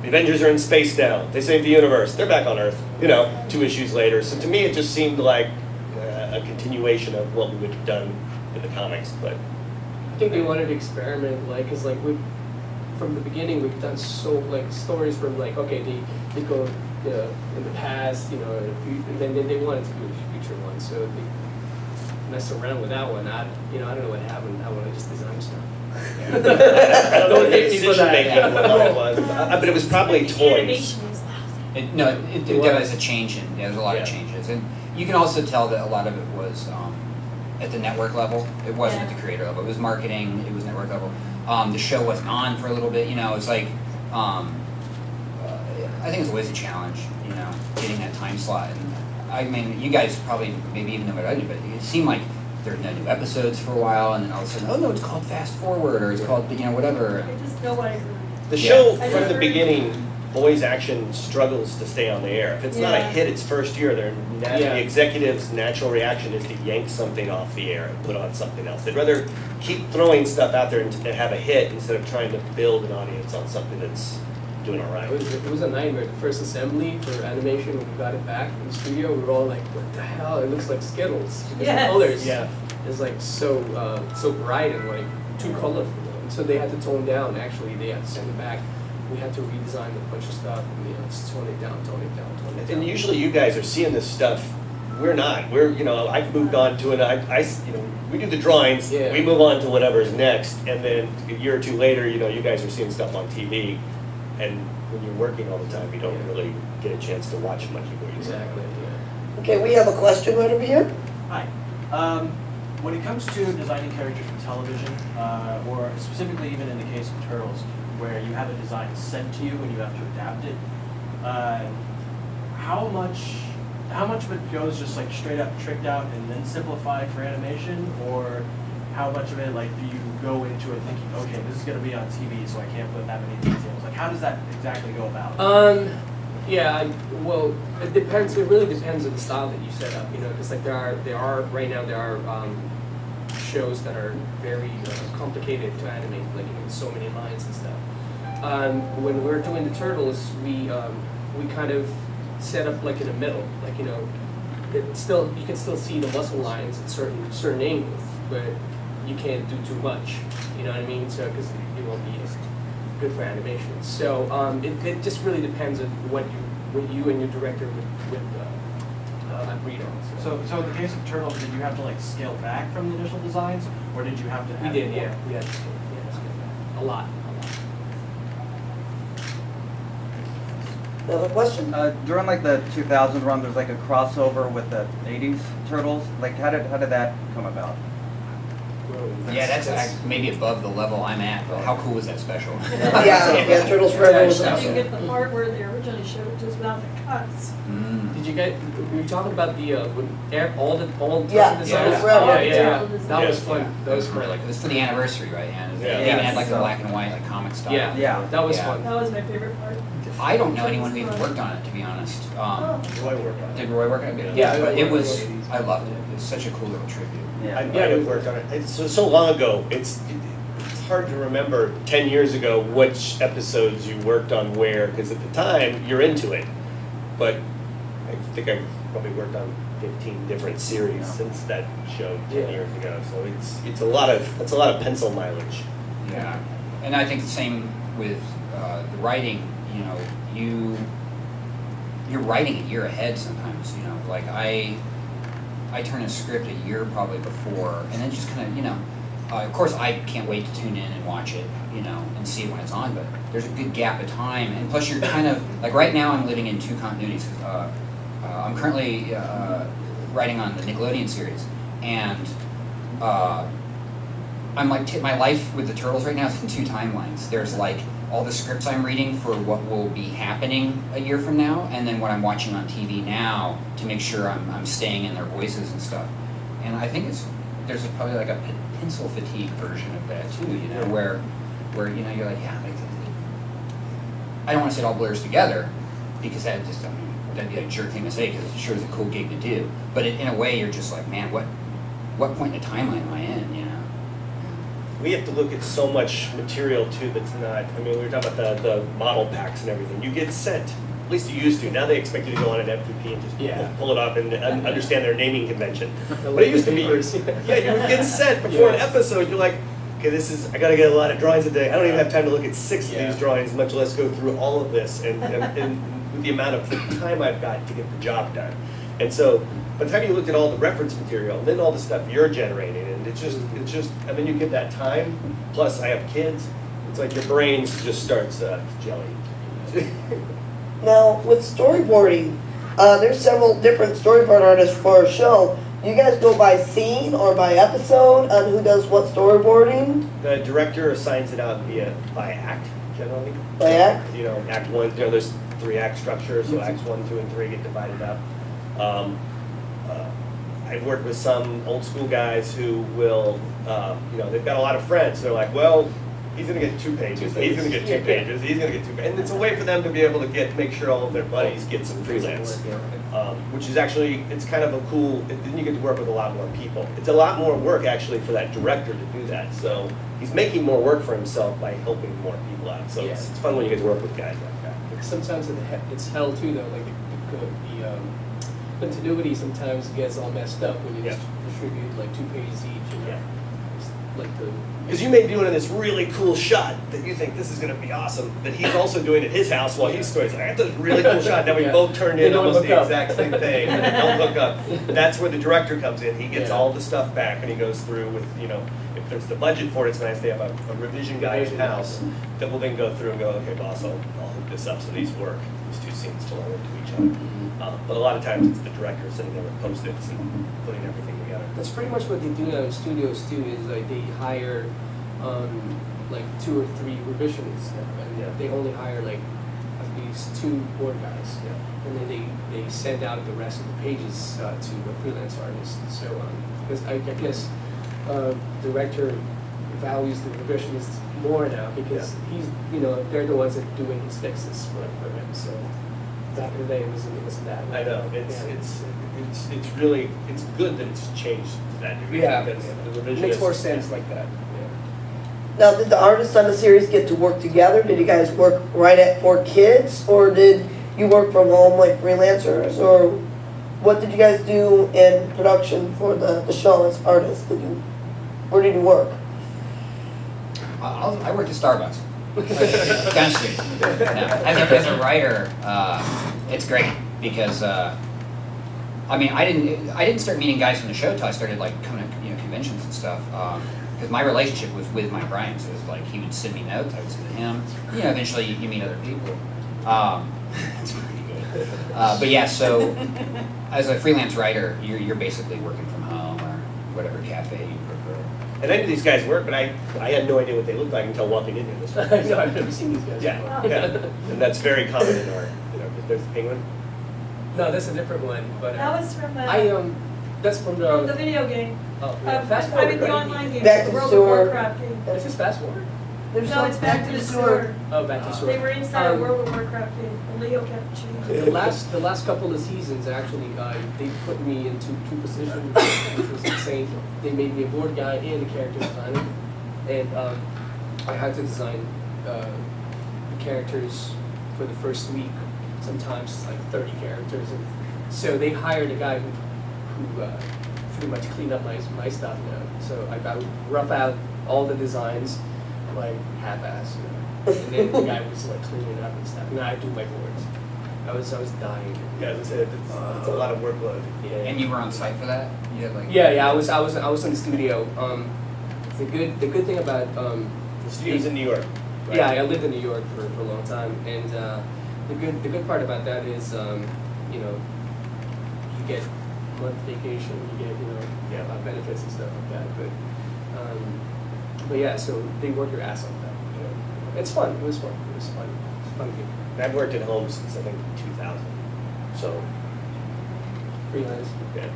[SPEAKER 5] The Avengers are in space now. They save the universe. They're back on Earth, 2 issues later. So to me, it just seemed like a continuation of what we would have done in the comics, but...
[SPEAKER 2] I think they wanted to experiment, because with from the beginning we've done so like stories from like okay they go in the past, you know, and then they wanted to do a future one, so they messed around with that one. I don't know what happened. I want to just design stuff.
[SPEAKER 5] I don't know the decision making what it was, but it was probably
[SPEAKER 6] The
[SPEAKER 5] toys.
[SPEAKER 6] animation is lousy.
[SPEAKER 3] There was a change in, there was a lot of changes. And you can also tell that a lot of it was at the network level. It wasn't at the creator level. It was marketing, it was network level. The show wasn't on for a little bit, you know, it's like, I think it's always a challenge, you know, getting that time slot. And I mean, you guys probably maybe even know what I do, but it seemed like there's no new episodes for a while, and then all of a sudden, oh no, it's called Fast Forward, or it's called, you know, whatever.
[SPEAKER 4] I just know what I heard.
[SPEAKER 5] The show
[SPEAKER 4] I
[SPEAKER 5] from the
[SPEAKER 4] never-
[SPEAKER 5] beginning, Boys Action struggles to stay on the air. If it's not a
[SPEAKER 4] Yeah.
[SPEAKER 5] hit its first year,
[SPEAKER 2] Yeah.
[SPEAKER 5] the executive's natural reaction is to yank something off the air and put on something else. They'd rather keep throwing stuff out there and to have a hit instead of trying to build an audience on something that's doing all right.
[SPEAKER 2] It was a nightmare. The first assembly for animation, when we got it back in the studio, we were all like, "What the hell? It looks like Skittles." Because
[SPEAKER 4] Yes.
[SPEAKER 2] the colors
[SPEAKER 5] Yeah.
[SPEAKER 2] is like so bright and like too colorful. And so they had to tone down. Actually, they had to send it back. We had to redesign a bunch of stuff and just tone it down.
[SPEAKER 5] And usually you guys are seeing this stuff. We're not. I've moved on to it. We do the drawings.
[SPEAKER 2] Yeah.
[SPEAKER 5] We move on to whatever's next, and then a year or two later, you guys are seeing stuff on TV. And when you're working all the time, you don't really get a chance to watch much of what you do.
[SPEAKER 2] Exactly. Yeah.
[SPEAKER 1] Okay, we have a question right over here.
[SPEAKER 7] Hi. When it comes to designing characters for television, or specifically even in the case of Turtles, where you have a design sent to you and you have to adapt it, how much of it goes just like straight up tricked out and then simplified for animation, or how much of it like do you go into it thinking, okay, this is going to be on TV, so I can't put that many details? Like, how does that exactly go about?
[SPEAKER 2] Well, it depends. It really depends on the style that you set up, you know, because like there are right now shows that are very complicated to animate, like so many lines and stuff. When we're doing the Turtles, we kind of set up like in the middle, like you can still see the muscle lines at certain angles, but you can't do too much. You know what I mean? So because it won't be good for animation. So it just really depends on what you and your director would agreed on.
[SPEAKER 7] So in the case of Turtles, did you have to like scale back from the initial designs, or did you have to?
[SPEAKER 2] We
[SPEAKER 7] Add
[SPEAKER 2] did,
[SPEAKER 7] more?
[SPEAKER 2] yeah. We had to scale back. A lot.
[SPEAKER 1] Another question?
[SPEAKER 8] During like the 2000 run, there's like a crossover with the 80s Turtles. Like, how did that come about?
[SPEAKER 3] Yeah, that's maybe above the level I'm at, but how cool was that special?
[SPEAKER 1] Yeah, Turtles Forever was
[SPEAKER 4] Did you
[SPEAKER 1] awesome.
[SPEAKER 4] get the part where they originally showed it just without the cuts?
[SPEAKER 3] Mm.
[SPEAKER 2] Did you get? Were you talking about the all the
[SPEAKER 1] Yeah,
[SPEAKER 2] designs?
[SPEAKER 1] yeah, forever.
[SPEAKER 2] Yeah.
[SPEAKER 4] Yeah.
[SPEAKER 2] That was fun.
[SPEAKER 3] That
[SPEAKER 2] That
[SPEAKER 3] was
[SPEAKER 2] was
[SPEAKER 3] for
[SPEAKER 2] fun.
[SPEAKER 3] like, it was for the anniversary, right? And
[SPEAKER 5] Yeah.
[SPEAKER 3] they even had
[SPEAKER 8] Yeah,
[SPEAKER 3] like the
[SPEAKER 8] so-
[SPEAKER 3] black and white, like comic style.
[SPEAKER 2] Yeah.
[SPEAKER 8] Yeah.
[SPEAKER 2] That was
[SPEAKER 3] Yeah.
[SPEAKER 2] fun.
[SPEAKER 4] That was my favorite part.
[SPEAKER 3] I don't know anyone who even worked on it, to be honest.
[SPEAKER 4] Oh.
[SPEAKER 5] Roy worked on it.
[SPEAKER 3] Did Roy work on it?
[SPEAKER 2] Yeah,
[SPEAKER 3] but it
[SPEAKER 2] Roy
[SPEAKER 3] was,
[SPEAKER 2] worked on it.
[SPEAKER 3] I loved it. It was such a cool little tribute.
[SPEAKER 5] I might have worked on it. It's so long ago. It's hard to remember 10 years ago which episodes you worked on where, because at the time you're into it. But I think I've probably worked on 15 different series since that show 10 years ago. So it's a lot of pencil mileage.
[SPEAKER 3] Yeah, and I think the same with the writing. You know, you're writing a year ahead sometimes. You know, like I turn a script a year probably before, and then just kind of, you know, of course I can't wait to tune in and watch it, you know, and see it when it's on. But there's a good gap of time, and plus you're kind of like right now I'm living in two continuities. I'm currently writing on the Nickelodeon series, and I'm like my life with the Turtles right now is in two timelines. There's like all the scripts I'm reading for what will be happening a year from now, and then what I'm watching on TV now to make sure I'm staying in their voices and stuff. And I think there's probably like a pencil fatigue version of that too, you know, where you know you're like, yeah, like, I don't want to say it all blurs together because that'd be a jerk thing to say because it sure is a cool gig to do. But in a way, you're just like, man, what point in the timeline am I in? You know.
[SPEAKER 5] We have to look at so much material too that's not, I mean, we were talking about the model packs and everything. You get sent, at least you used to. Now they expect you to go on an FTP and just pull it up and understand their naming convention. But it used to be, yeah, you would get sent before an episode. You're like, okay, I gotta get a lot of drawings a day. I don't even have time to look at 6 of
[SPEAKER 2] Yeah.
[SPEAKER 5] these drawings, much less go through all of this and with the amount of time I've got to get the job done. And so, by the time you looked at all the reference material, and then all the stuff you're generating, and it's just, and then you get that time, plus I have kids, it's like your brain just starts gelling.
[SPEAKER 1] Now, with storyboarding, there's several different storyboard artists for a show. Do you guys go by scene or by episode on who does what storyboarding?
[SPEAKER 5] The director assigns it out by act, generally.
[SPEAKER 1] By act?
[SPEAKER 5] You know, act 1, there's 3-act structure, so acts 1, 2, and 3 get divided up. I've worked with some old school guys who will, they've got a lot of friends. They're like, well, he's gonna get 2 pages, he's gonna get 2 pages, he's gonna get 2 pages. And it's a way for them to be able to make sure all of their buddies get some freelance. Which is actually, it's kind of a cool, then you get to work with a lot more people. It's a lot more work actually for that director to do that. So he's making more work for himself by helping more people out. So it's fun when you get to work with guys like that.
[SPEAKER 2] Like sometimes it's hell too though, like the continuity sometimes gets all messed up when you just distribute like 2 pages each, and
[SPEAKER 5] Yeah.
[SPEAKER 2] it's like the
[SPEAKER 5] Because you may be doing this really cool shot that you think this is going to be awesome, that he's also doing at his house while he's stories. I got this really cool shot. Now we both turned
[SPEAKER 2] They
[SPEAKER 5] in
[SPEAKER 2] don't
[SPEAKER 5] almost
[SPEAKER 2] hook
[SPEAKER 5] the
[SPEAKER 2] up.
[SPEAKER 5] exact same thing. And they don't hook up. That's where the director comes in. He gets
[SPEAKER 2] Yeah.
[SPEAKER 5] all the stuff back and he goes through with, if there's the budget for it, it's nice they have a revision guy at house that will then go through and go, okay, boss, I'll hook this up so these work. These 2 scenes flow into each other. But a lot of times it's the director sitting there with Post-its and putting everything together.
[SPEAKER 2] That's pretty much what they do now in studios too, is like they hire like 2 or 3 revisionists, and they only hire like at least 2 board guys. And then they send out the rest of the pages to a freelance artist. So because I guess director values the revisionists more now because he's they're the ones that are doing his fixes for him. So back in the day it was that.
[SPEAKER 5] I know, it's really, it's good that it's changed to that degree.
[SPEAKER 2] Yeah,
[SPEAKER 5] because the
[SPEAKER 2] it makes more
[SPEAKER 5] revisionists-
[SPEAKER 2] sense like that.
[SPEAKER 1] Now, did the artists on the series get to work together? Did you guys work for kids, or did you work from home like freelancers, or what did you guys do in production for the show as artists? Where did you work?
[SPEAKER 3] I worked at Starbucks. Down the street. No. As a writer, it's great because I didn't start meeting guys from the show till I started like coming to conventions and stuff. Because my relationship was with Mike Bryan, so it was like he would send me notes, I would send him. Eventually you meet other people. It's pretty good. But yeah, so as a freelance writer, you're basically working from home or whatever cafe you prefer.
[SPEAKER 5] And I knew these guys worked, but I had no idea what they looked like until walking into this.
[SPEAKER 2] No, I've never seen these guys before.
[SPEAKER 5] Yeah. And that's very common in our, there's the penguin.
[SPEAKER 2] No, that's a different one. But
[SPEAKER 4] That was from the
[SPEAKER 2] that's from
[SPEAKER 4] from the
[SPEAKER 2] the
[SPEAKER 4] video game.
[SPEAKER 2] fast
[SPEAKER 4] I mean,
[SPEAKER 2] forward.
[SPEAKER 4] the
[SPEAKER 2] Right?
[SPEAKER 4] online game,
[SPEAKER 1] Back
[SPEAKER 4] the
[SPEAKER 1] to
[SPEAKER 4] World of
[SPEAKER 1] sewer.
[SPEAKER 4] Warcraft game.
[SPEAKER 2] Is this fast forward?
[SPEAKER 4] No, it's Back to the Sewer.
[SPEAKER 2] Oh, back to
[SPEAKER 4] They were inside a
[SPEAKER 2] Um,
[SPEAKER 4] World of Warcraft game, and Leo kept changing.
[SPEAKER 2] The last couple of seasons, actually, they put me into 2 positions, which was insane. They made me a board guy and a character designer, and I had to design the characters for the first week. Sometimes like 30 characters, and so they hired a guy who pretty much cleaned up my stuff. So I would rough out all the designs, like half-ass, and then the guy was like cleaning it up and stuff. And I do my boards. I was dying.
[SPEAKER 5] Yeah, as I said, it's a lot of workload.
[SPEAKER 2] Yeah.
[SPEAKER 3] And you were on site for that? You had like
[SPEAKER 2] Yeah. I was in the studio. The good thing about
[SPEAKER 5] The studio's in New York. Right?
[SPEAKER 2] yeah, I lived in New York for a long time, and the good part about that is you get month vacation, you get benefits and stuff like that. But yeah, so they work your ass off. It's fun. It was fun. It's fun gig.
[SPEAKER 5] I've worked at home since I think 2000. So,
[SPEAKER 2] Freelance.
[SPEAKER 5] yeah.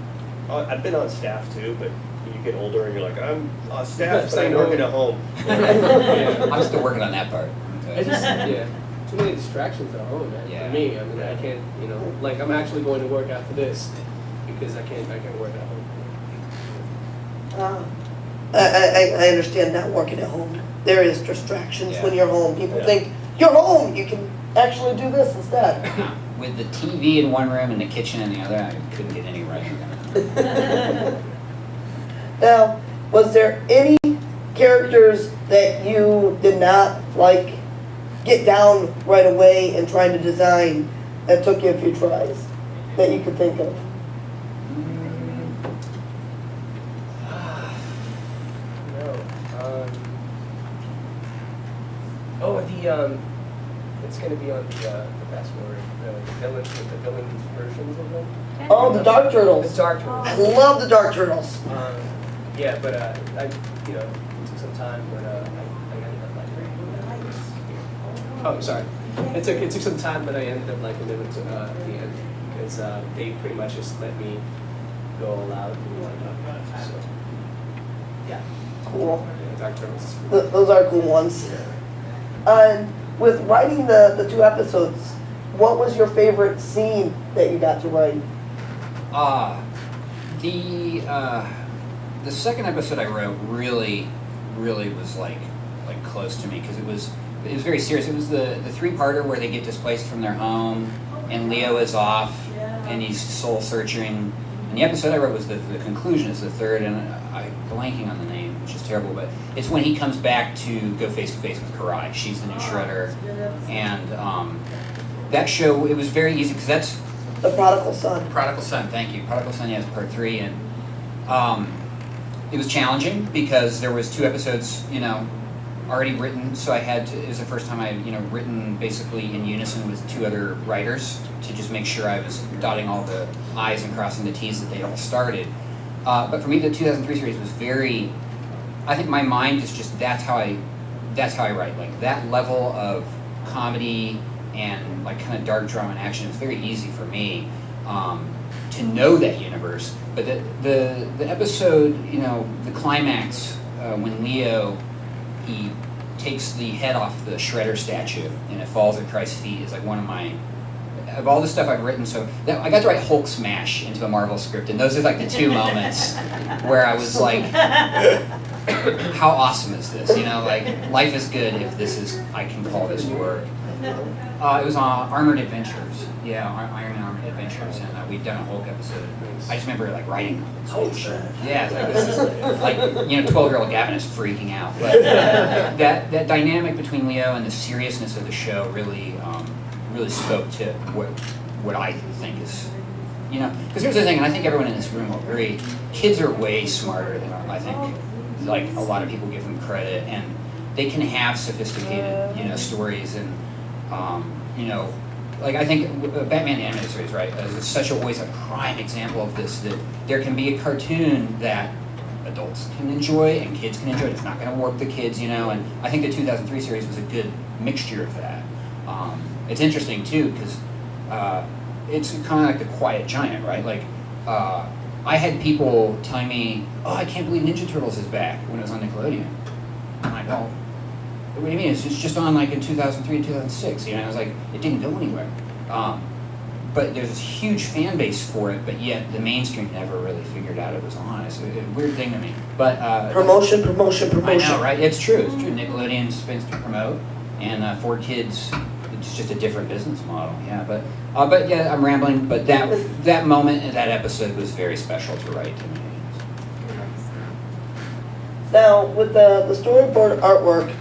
[SPEAKER 5] I've been on staff too, but when you get older and you're like, I'm on staff, but
[SPEAKER 2] Staying
[SPEAKER 5] I'm working
[SPEAKER 2] home.
[SPEAKER 5] at home.
[SPEAKER 3] I'm still working on that part.
[SPEAKER 2] It's just too many distractions at home, man.
[SPEAKER 3] Yeah.
[SPEAKER 2] For me, I mean, I can't, like I'm actually going to work after this because I can't work at home.
[SPEAKER 1] I understand not working at home. There is distractions when you're home. People
[SPEAKER 5] Yeah.
[SPEAKER 1] think, you're home, you can actually do this instead.
[SPEAKER 3] With the TV in one room and the kitchen in the other, I couldn't get any writing done.
[SPEAKER 1] Now, was there any characters that you did not like get down right away in trying to design that took you a few tries that you could think of?
[SPEAKER 2] No. It's gonna be on the fast forward, the villains with the villains versions of them.
[SPEAKER 1] Oh, the Dark
[SPEAKER 2] The
[SPEAKER 1] Turtles.
[SPEAKER 2] Dark Turtles.
[SPEAKER 1] I love the Dark Turtles.
[SPEAKER 2] Yeah, but it took some time, but I ended up liking it. Oh, sorry. It took some time, but I ended up liking them at the end because they pretty much just let me go all out. So, yeah.
[SPEAKER 1] Cool.
[SPEAKER 2] Yeah, Dark Turtles is
[SPEAKER 1] Those are cool ones. And with writing the 2 episodes, what was your favorite scene that you got to write?
[SPEAKER 3] The second episode I wrote really was like close to me because it was very serious. It was the 3-parter where they get displaced from their home and Leo is off and he's soul searching. And the episode I wrote was the conclusion is the third, and I'm blanking on the name, which is terrible, but it's when he comes back to go face to face with Karai. She's the new Shredder, and that show, it was very easy because that's
[SPEAKER 1] The Prodigal Son.
[SPEAKER 3] Prodigal Son. Thank you, Prodigal Son. Yes, part 3, and it was challenging because there was 2 episodes, already written, so I had to. It was the first time I had, written basically in unison with 2 other writers to just make sure I was dotting all the I's and crossing the T's that they'd all started. But for me, the 2003 series was very. I think my mind is just that's how I write. Like that level of comedy and like kind of dark drama and action is very easy for me to know that universe. But the episode, the climax when Leo. He takes the head off the Shredder statue and it falls at Christ's feet is like one of my, of all the stuff I've written, so I got to write Hulk Smash into a Marvel script, and those are like the 2 moments where I was like, how awesome is this? Like life is good if I can call this work. It was on Armored Adventures. Yeah, Iron Man Armored Adventures, and we'd done a Hulk episode. I just remember like writing Hulk Smash. Yeah, it's like this is like 12-year-old Gavin is freaking out. But that dynamic between Leo and the seriousness of the show really spoke to what I think is, because here's the thing, and I think everyone in this room will agree: kids are way smarter than I think like a lot of people give them credit, and they can have sophisticated stories and. Like I think Batman the Animated Series, right, is such always a prime example of this, that there can be a cartoon that adults can enjoy and kids can enjoy. It's not going to warp the kids, and I think the 2003 series was a good mixture of that. It's interesting too because it's kind of like the Quiet Giant, right? Like I had people telling me, "Oh, I can't believe Ninja Turtles is back" when it was on Nickelodeon. I'm like, "Well, what do you mean? It's just on like in 2003 and 2006. I was like, it didn't go anywhere. But there's this huge fan base for it, but yet the mainstream never really figured out it was on. It's a weird thing to me. But
[SPEAKER 1] Promotion.
[SPEAKER 3] I know, right? It's true. Nickelodeon spends to promote, and for kids, it's just a different business model. Yeah, but yeah, I'm rambling. But that moment in that episode was very special to write to me.
[SPEAKER 1] Now, with the storyboard artwork,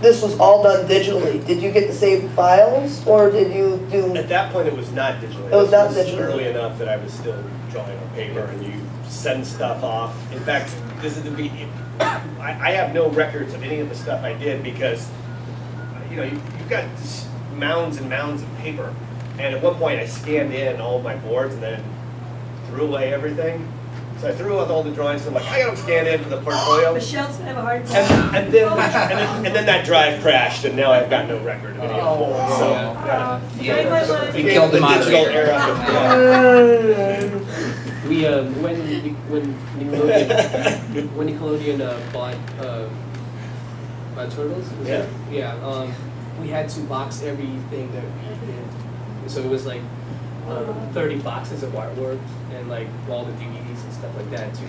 [SPEAKER 1] this was all done digitally. Did you get to save files, or did you do?
[SPEAKER 5] At that point, it was not digital.
[SPEAKER 1] It was not
[SPEAKER 5] This
[SPEAKER 1] digital.
[SPEAKER 5] early enough that I was still drawing on paper, and you send stuff off. In fact, this is I have no records of any of the stuff I did because, you've got just mounds and mounds of paper. And at one point, I scanned in all of my boards and then threw away everything. So I threw out all the drawings, and I'm like, I got them scanned in for the portfolio.
[SPEAKER 4] Michelle's gonna have a hard time.
[SPEAKER 5] And then that drive crashed, and now I've got no record of any of them. So, yeah.
[SPEAKER 3] You killed the
[SPEAKER 5] digital
[SPEAKER 3] moderator.
[SPEAKER 5] era.
[SPEAKER 2] We when Nickelodeon bought Turtles, we had to box everything that we did. So it was like 30 boxes of artwork and like all the DVDs and stuff like that to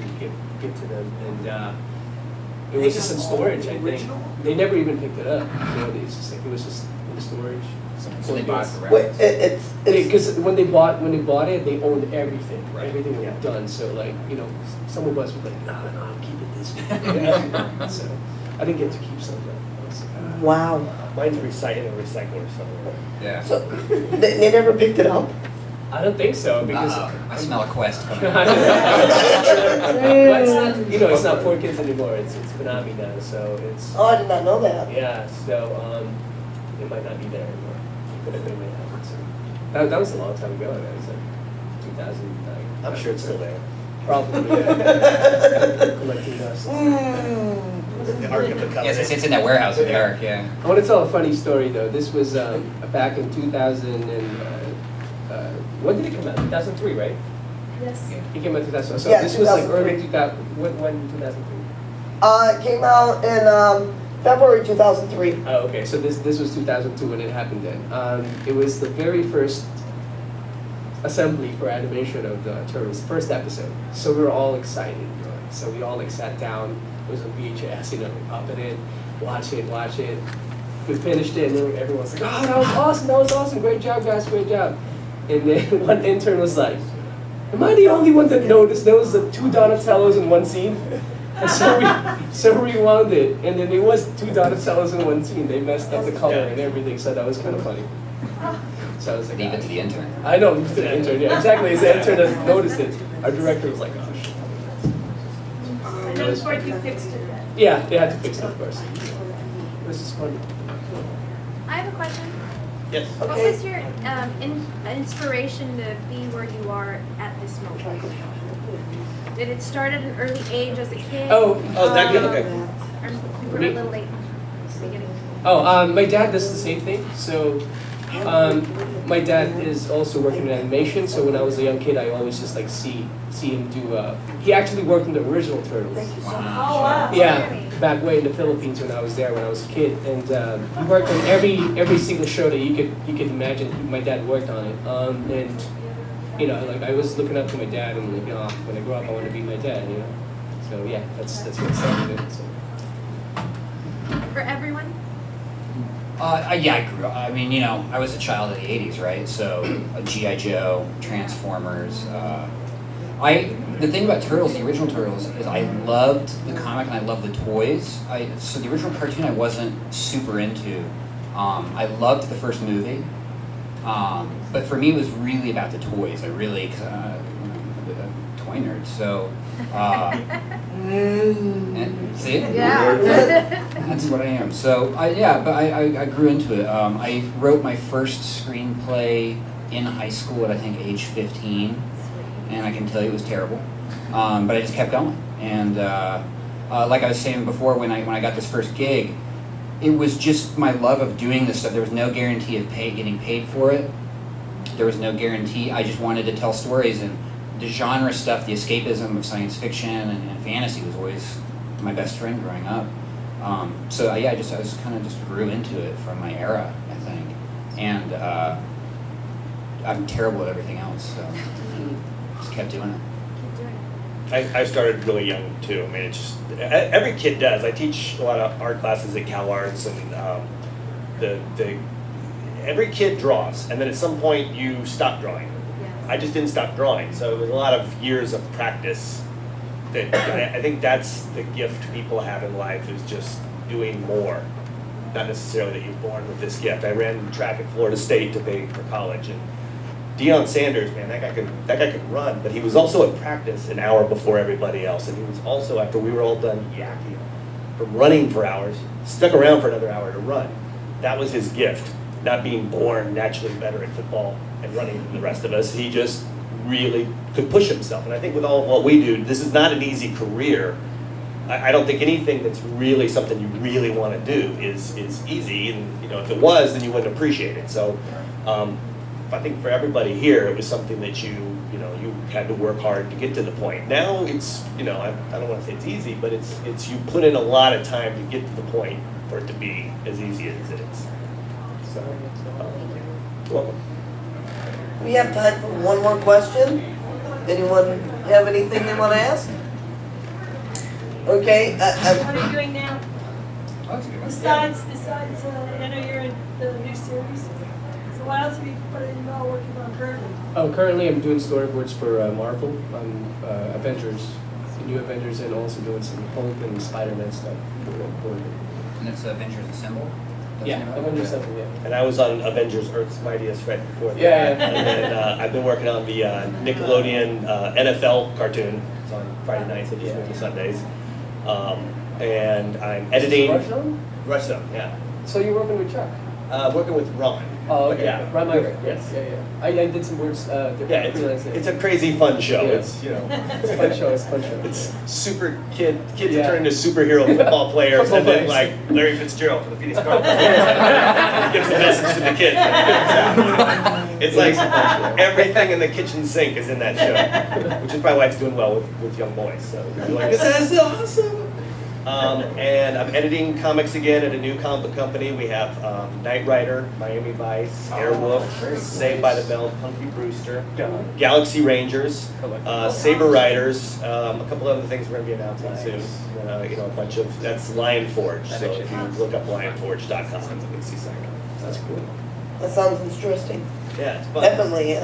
[SPEAKER 2] get to them. And It was just in storage, I think. They never even picked it up. You know, it's just like, it was just in storage.
[SPEAKER 3] So they bought the
[SPEAKER 1] Wait,
[SPEAKER 3] rights.
[SPEAKER 1] it's
[SPEAKER 2] Because when they bought it, they owned everything.
[SPEAKER 3] Right.
[SPEAKER 2] Everything was
[SPEAKER 5] Yeah.
[SPEAKER 2] done. So like, you know, some of us were like, no, I'll keep it this way. So I didn't get to keep some of that. I was like, ah.
[SPEAKER 1] wow.
[SPEAKER 5] Mine's recycling a recycler somewhere.
[SPEAKER 3] Yeah.
[SPEAKER 1] So they never picked it up.
[SPEAKER 2] I don't think so because
[SPEAKER 3] I smell a quest coming.
[SPEAKER 2] But it's not, you know, it's not 4 kids anymore. It's Konami now. So it's
[SPEAKER 1] Oh, I did not know that.
[SPEAKER 2] yeah. So it might not be there anymore. But it may happen. So that was a long time ago. That was like 2009.
[SPEAKER 5] I'm sure it's still there.
[SPEAKER 2] Probably. Collecting dust.
[SPEAKER 5] The Ark of the Covenant.
[SPEAKER 3] Yes, it's in that warehouse in the Ark, yeah.
[SPEAKER 2] I want to tell a funny story though. This was back in 2000 and when did it come out? 2003, right?
[SPEAKER 4] Yes.
[SPEAKER 2] It came out 2000. So
[SPEAKER 1] Yeah,
[SPEAKER 2] this was like
[SPEAKER 1] 2003.
[SPEAKER 2] early 2000. When 2003?
[SPEAKER 1] It came out in February 2003.
[SPEAKER 2] Oh, okay. So this was 2002 when it happened. Then it was the very first assembly for animation of the Turtles, first episode. So we were all excited. You know? So we all like sat down. It was a VHS, you know, we pop it in, watch it. We finished it, and then everyone's like, "Oh, that was awesome! Great job, guys! Great job!" And then one intern was like, "Am I the only one that noticed there was 2 Donatellos in one scene?" And so we rewound it, and then it was 2 Donatellos in one scene. They messed up the color and everything, so that was kind of funny. So I was like,
[SPEAKER 3] Leave it to the intern.
[SPEAKER 2] I know, leave it to the intern. Yeah, exactly. It's the intern that noticed it. Our director was like, "Oh shit."
[SPEAKER 4] And then of course you fixed it then.
[SPEAKER 2] Yeah, they had to fix it, of course. It was just funny.
[SPEAKER 6] I have a question.
[SPEAKER 5] Yes.
[SPEAKER 6] What
[SPEAKER 1] Okay.
[SPEAKER 6] was your inspiration to be where you are at this moment? Did it start at an early age as a kid?
[SPEAKER 5] Oh, that good. Okay.
[SPEAKER 6] Or you were a little late at the beginning?
[SPEAKER 2] My dad does the same thing. So, my dad is also working in animation. So when I was a young kid, I always just like see him do. He actually worked in the original Turtles.
[SPEAKER 4] Oh, wow.
[SPEAKER 2] Yeah, back way in the Philippines when I was there when I was a kid, and he worked on every single show that you could imagine. My dad worked on it, and you know, like I was looking up to my dad, and like, you know, when I grow up, I want to be my dad. You know, so yeah, that's what started it. So.
[SPEAKER 6] For everyone?
[SPEAKER 3] Yeah, I grew up. I mean, you know, I was a child of the '80s, right? So, G.I. Joe, Transformers. The thing about Turtles, the original Turtles, is I loved the comic and I loved the toys. So the original cartoon I wasn't super into. I loved the first movie, but for me it was really about the toys. I'm a toy nerd, so. And, see?
[SPEAKER 6] Yeah.
[SPEAKER 3] That's what I am. So, I grew into it. I wrote my first screenplay in high school at, I think, age 15, and I can tell you it was terrible. But I just kept going. And like I was saying before, when I got this first gig, it was just my love of doing this stuff. There was no guarantee of getting paid for it. There was no guarantee. I just wanted to tell stories, and the genre stuff, the escapism of science fiction and fantasy was always my best friend growing up. So I just kind of just grew into it from my era, I think. And I'm terrible at everything else, so just kept doing it.
[SPEAKER 5] I started really young too. I mean, it's just every kid does. I teach a lot of art classes at Cal Arts, and every kid draws, and then at some point you stop drawing. I just didn't stop drawing, so it was a lot of years of practice. That I think that's the gift people have in life, is just doing more. Not necessarily that you're born with this gift. I ran track at Florida State to pay for college, and Deion Sanders, man, that guy could run, but he was also at practice an hour before everybody else, and he was also, after we were all done yakking from running for hours, stuck around for another hour to run. That was his gift, not being born naturally better at football and running than the rest of us. He just really could push himself, and I think with all of what we do, this is not an easy career. I don't think anything that's really something you really want to do is easy, and you know, if it was, then you wouldn't appreciate it. So. I think for everybody here, it was something that you had to work hard to get to the point. Now it's, I don't want to say it's easy, but it's you put in a lot of time to get to the point for it to be as easy as it is. So, you're welcome.
[SPEAKER 1] We have time for one more question. Anyone have anything they want to ask? Okay,
[SPEAKER 4] What are you doing now?
[SPEAKER 3] Oh, that's a good one.
[SPEAKER 4] Besides, I know you're in the new series. So what else have you working on currently?
[SPEAKER 2] Oh, currently I'm doing storyboards for Marvel, Avengers, the new Avengers, and also doing some Hulk and Spider-Man stuff.
[SPEAKER 3] And it's Avengers Assemble? That's
[SPEAKER 2] Yeah,
[SPEAKER 3] the name of it?
[SPEAKER 2] Avengers stuff, yeah.
[SPEAKER 5] And I was on Avengers Earth's Mightiest right before that.
[SPEAKER 2] Yeah, yeah.
[SPEAKER 5] And then I've been working on the Nickelodeon NFL cartoon. It's on Friday nights, and
[SPEAKER 2] Yeah.
[SPEAKER 5] Sundays. And I'm editing.
[SPEAKER 2] Rush Zone?
[SPEAKER 5] Rush Zone, yeah.
[SPEAKER 2] So you're working with Chuck?
[SPEAKER 5] Working with Ron.
[SPEAKER 2] Oh, okay.
[SPEAKER 5] Yeah.
[SPEAKER 2] Right, my right. Yes, yeah, yeah. I did some words.
[SPEAKER 5] Yeah, it's a crazy fun show.
[SPEAKER 2] Yeah.
[SPEAKER 5] It's, you know,
[SPEAKER 2] It's a fun show. It's a fun show.
[SPEAKER 5] it's super kids
[SPEAKER 2] Yeah.
[SPEAKER 5] are turning into superhero football players,
[SPEAKER 2] Football
[SPEAKER 5] and then
[SPEAKER 2] players.
[SPEAKER 5] like Larry Fitzgerald from the Phoenix Cardinals gives a message to the kids. It's like everything in the kitchen sink is in that show, which is probably why it's doing well with young boys. So they're like, this is awesome. And I'm editing comics again at a new comic book company. We have Knight Rider, Miami Vice, Airwolf, Saved by the Bell, Punky Brewster, Galaxy Rangers, Saber Riders, a couple other things we're going to be announcing soon. You know, a bunch of, that's Lion Forge. So if you look up lionforge.com, you can see some.
[SPEAKER 2] That's cool.
[SPEAKER 1] that sounds interesting.
[SPEAKER 5] Yeah, it's fun.
[SPEAKER 1] Definitely.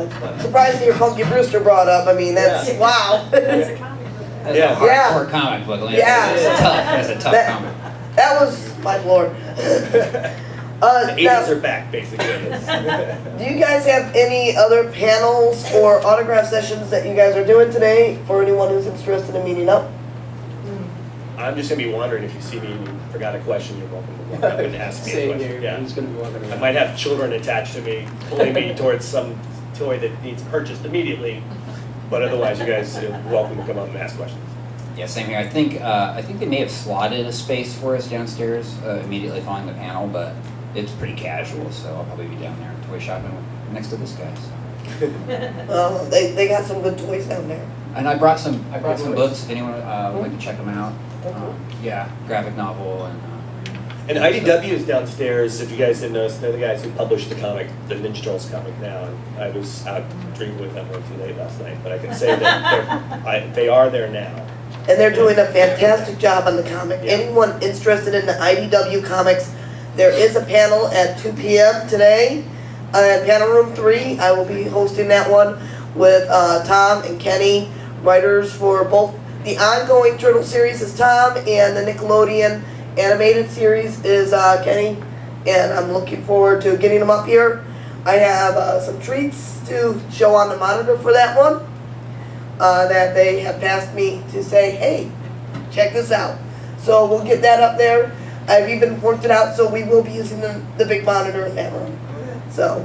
[SPEAKER 1] Surprised to hear Punky Brewster brought up. I mean, that's,
[SPEAKER 5] Yeah.
[SPEAKER 1] wow.
[SPEAKER 4] That's a comic book.
[SPEAKER 3] That's
[SPEAKER 5] Yeah.
[SPEAKER 3] a
[SPEAKER 1] Yeah.
[SPEAKER 3] hardcore comic book. Lance.
[SPEAKER 1] Yeah.
[SPEAKER 3] That's a tough
[SPEAKER 1] That-
[SPEAKER 3] comic.
[SPEAKER 1] That was, my lord.
[SPEAKER 5] The 80s
[SPEAKER 1] Now,
[SPEAKER 5] are back, basically.
[SPEAKER 1] do you guys have any other panels or autograph sessions that you guys are doing today for anyone who's interested in meeting up?
[SPEAKER 5] I'm just going to be wondering if you see me and you forgot a question, you're welcome to walk up and ask me a
[SPEAKER 2] Same
[SPEAKER 5] question.
[SPEAKER 2] here.
[SPEAKER 5] Yeah.
[SPEAKER 2] I'm just gonna be walking around.
[SPEAKER 5] I might have children attached to me, pulling me towards some toy that needs purchased immediately, but otherwise, you guys are welcome to come up and ask questions.
[SPEAKER 3] Yeah, same here. I think they may have slotted a space for us downstairs immediately following the panel, but it's pretty casual, so I'll probably be down there toy shopping next to this guy. So.
[SPEAKER 1] They got some good toys down there.
[SPEAKER 3] And I brought some books if anyone would like to check them out. Yeah, graphic novel and.
[SPEAKER 5] And IDW is downstairs, if you guys didn't notice, they're the guys who published the comic, the Ninja Turtles comic now, and I was out drinking with them way too late last night, but I can say that they are there now.
[SPEAKER 1] And they're doing a fantastic job on the comic.
[SPEAKER 5] Yeah.
[SPEAKER 1] Anyone interested in the IDW comics, there is a panel at 2 p.m. today. Panel room 3, I will be hosting that one with Tom and Kenny, writers for both the ongoing Turtle series is Tom, and the Nickelodeon animated series is Kenny. And I'm looking forward to getting them up here. I have some treats to show on the monitor for that one. That they have asked me to say, hey, check this out. So we'll get that up there. I've even worked it out so we will be using the big monitor in that room. So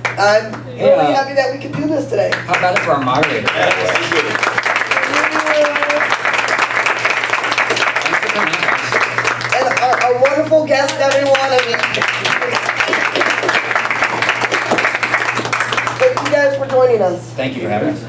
[SPEAKER 1] I'm really happy that we could do this today.
[SPEAKER 3] How about it for our moderator?
[SPEAKER 5] Yeah, thank you.
[SPEAKER 3] Thanks for coming out, guys.
[SPEAKER 1] And our wonderful guest, everyone. I mean, thank you guys for joining us.
[SPEAKER 3] Thank you for having us.